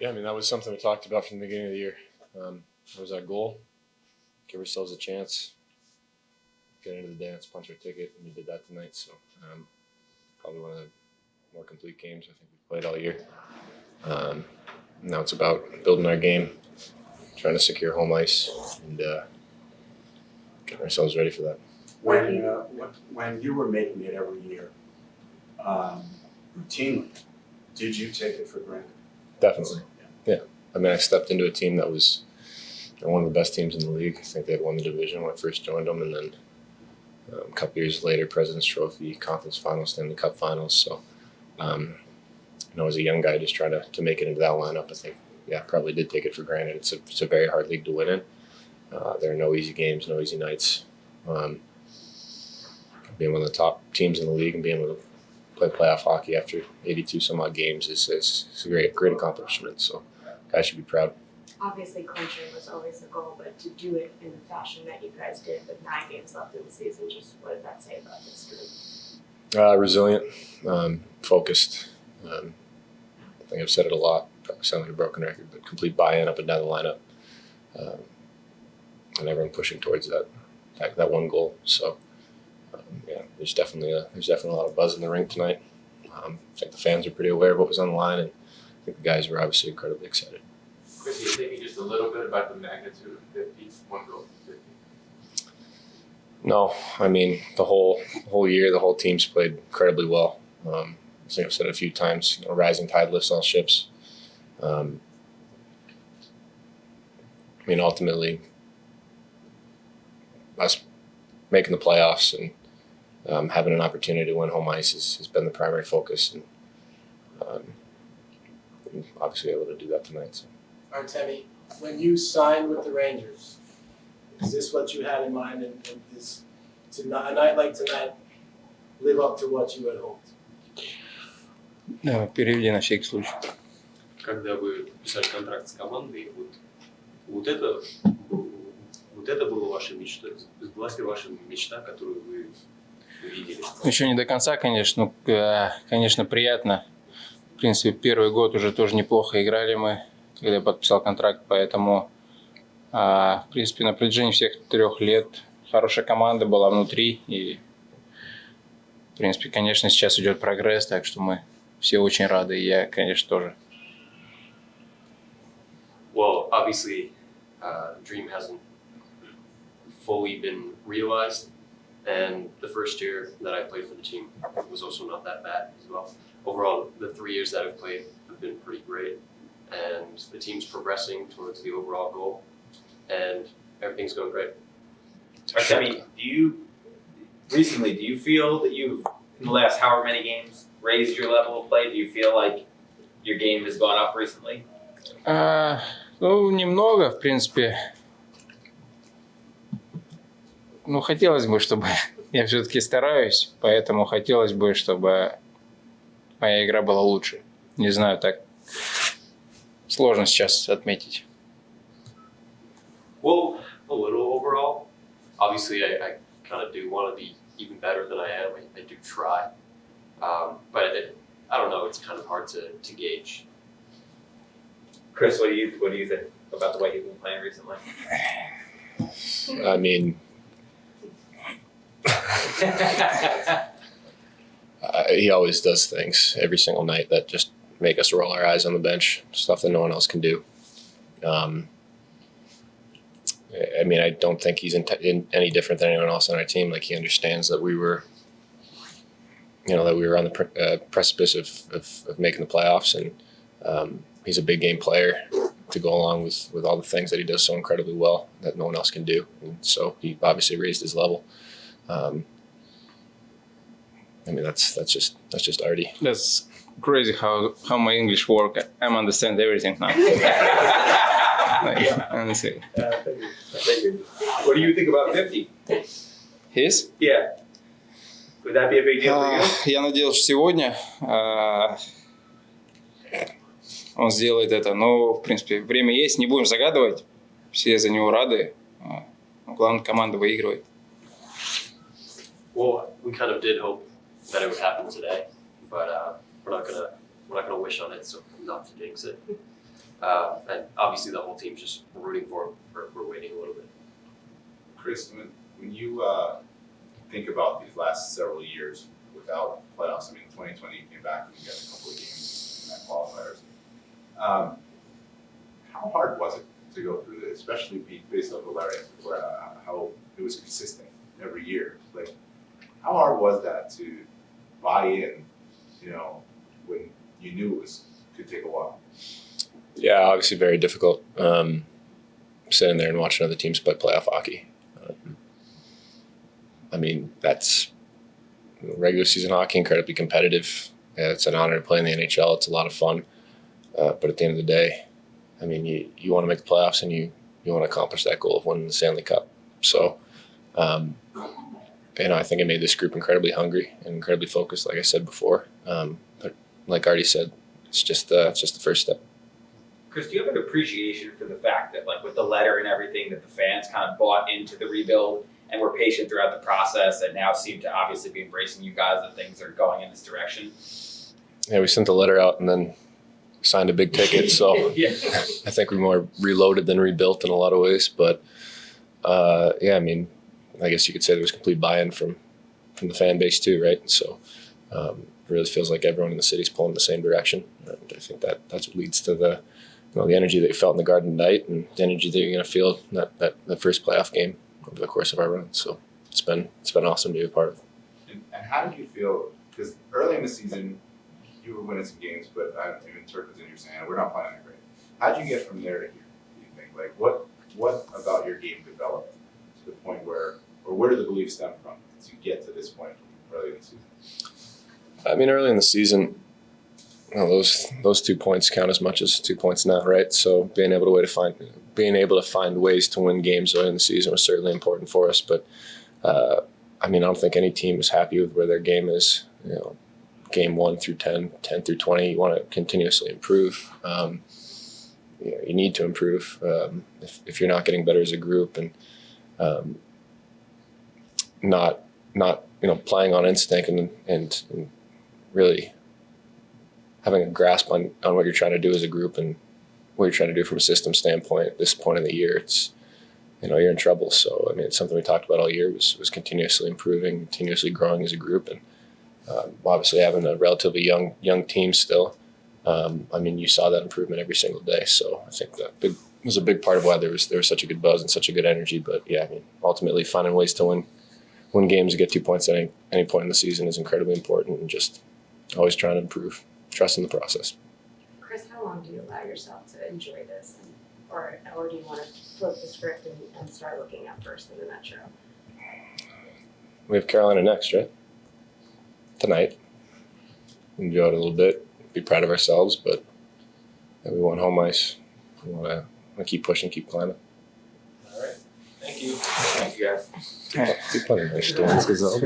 Yeah, I mean, that was something we talked about from the beginning of the year. That was our goal. Give ourselves a chance. Get into the dance, punch our ticket, and we did that tonight. So probably one of the more complete games I think we've played all year. Now it's about building our game, trying to secure home ice, and getting ourselves ready for that. When you were making it every year, routinely, did you take it for granted? Definitely. Yeah. I mean, I stepped into a team that was one of the best teams in the league. I think they had won the division when I first joined them, and then a couple years later, President's Trophy, Conference Finals, Stanley Cup Finals. So, as a young guy, just trying to make it into that lineup, I think, probably did take it for granted. It's a very hard league to win in. There are no easy games, no easy nights. Being one of the top teams in the league and being able to play playoff hockey after 82 some odd games is a great accomplishment. So, guys should be proud. Obviously, clinching was always the goal, but to do it in the fashion that you guys did with 9 games left in the season, just what does that say about this group? Resilient, focused. I think I've said it a lot, probably sound like a broken record, but complete buy-in up and down the lineup, and everyone pushing towards that one goal. So, there's definitely a lot of buzz in the rink tonight. I think the fans are pretty aware of what was on the line, and I think the guys were obviously incredibly excited. Chris, can you thinking just a little bit about the magnitude of 50, one goal from 50? No, I mean the whole year, the whole team's played incredibly well. I think I've said it a few times. Rising tide lifts all ships. Ultimately, us making the playoffs and having an opportunity to win home ice has been the primary focus, and obviously able to do that tonight. So. Artemi, when you signed with the Rangers, is this what you had in mind, and is a night like tonight live up to what you had hoped? Да, переведи на всякий случай. Когда вы подписали контракт с командой, вот это было вашей мечтой? Сбылась ли ваша мечта, которую вы видели? Еще не до конца, конечно, конечно, приятно. В принципе, первый год уже тоже неплохо играли мы, когда я подписал контракт, поэтому, в принципе, на протяжении всех 3 лет хорошая команда была внутри, и, в принципе, конечно, сейчас идет прогресс, так что мы все очень рады, и я, конечно, тоже. Well, obviously, the dream hasn't fully been realized, and the first year that I played for the team was also not that bad as well. Overall, the 3 years that I've played have been pretty great, and the team's progressing towards the overall goal, and everything's going great. Artemi, do you feel that you've, in the last however many games, raised your level of play? Do you feel like your game has gone up recently? Немного, в принципе. Хотелось бы, чтобы... Я все-таки стараюсь, поэтому хотелось бы, чтобы моя игра была лучше. Не знаю, так сложно сейчас отметить. Well, a little overall. Obviously, I kind of do want to be even better than I am. I do try. But I don't know, it's kind of hard to gauge. Chris, what do you think about the way you've been playing recently? I mean, he always does things every single night that just make us roll our eyes on the bench, stuff that no one else can do. I don't think he's any different than anyone else on our team. Like, he understands that we were on the precipice of making the playoffs, and he's a big game player to go along with all the things that he does so incredibly well that no one else can do. And so he obviously raised his level. That's just Artie. That's crazy how my English work. I understand everything now. Honestly. What do you think about 50? His? Yeah. Would that be a big deal for you? Я надеялся, что сегодня он сделает это, но, в принципе, время есть, не будем загадывать. Все за него рады. Главное, команда выигрывает. Well, we kind of did hope that it would happen today, but we're not gonna wish on it, so not to jinx it. And obviously the whole team's just rooting for him. We're waiting a little bit. Chris, when you think about these last several years without playoffs, I mean, 2020 you came back and you got a couple of games in that qualifiers. How hard was it to go through this, especially based off of Larry, how it was consistent every year? Like, how hard was that to buy in, when you knew it could take a while? Yeah, obviously very difficult. Sitting there and watching other teams play playoff hockey. I mean, that's regular season hockey, incredibly competitive. Yeah, it's an honor to play in the NHL. It's a lot of fun. But at the end of the day, I mean, you want to make the playoffs and you want to accomplish that goal of winning the Stanley Cup. So, I think it made this group incredibly hungry and incredibly focused, like I said before. But like Artie said, it's just the first step. Chris, do you have an appreciation for the fact that, like, with the letter and everything, that the fans kind of bought into the rebuild and were patient throughout the process and now seem to obviously be embracing you guys, that things are going in this direction? Yeah, we sent the letter out and then signed a big ticket. So Yeah. I think we're more reloaded than rebuilt in a lot of ways. But I mean, I guess you could say there was complete buy-in from the fan base too, right? So it really feels like everyone in the city's pulling in the same direction. And I think that's what leads to the energy that you felt in the Garden tonight and the energy that you're going to feel in that first playoff game over the course of our run. So it's been awesome to be a part of. And how did you feel? Because early in the season, you were winning some games, but even Turk was in, you're saying, we're not playing that great. How did you get from there to here, do you think? Like, what about your game developed to the point where did the belief stem from to get to this point early in the season? I mean, early in the season, those 2 points count as much as 2 points now, right? So being able to find ways to win games early in the season was certainly important for us. But I don't think any team is happy with where their game is. Game 1 through 10, 10 through 20, you want to continuously improve. You need to improve if you're not getting better as a group and not playing on instinct and really having a grasp on what you're trying to do as a group and what you're trying to do from a system standpoint at this point in the year. It's you're in trouble. So I mean, it's something we talked about all year was continuously improving, continuously growing as a group, and obviously having a relatively young team still. You saw that improvement every single day. So I think that was a big part of why there was such a good buzz and such a good energy. But yeah, ultimately finding ways to win games and get 2 points at any point in the season is incredibly important, and just always trying to improve, trust in the process. Chris, how long do you allow yourself to enjoy this, or do you want to flip the script and start looking at first in the Metro? We have Carolina next, right? Tonight. Enjoy it a little bit, be proud of ourselves, but we want home ice. We want to keep pushing, keep climbing. All right. Thank you. Thank you, guys. Keep playing nice games, Gazelle.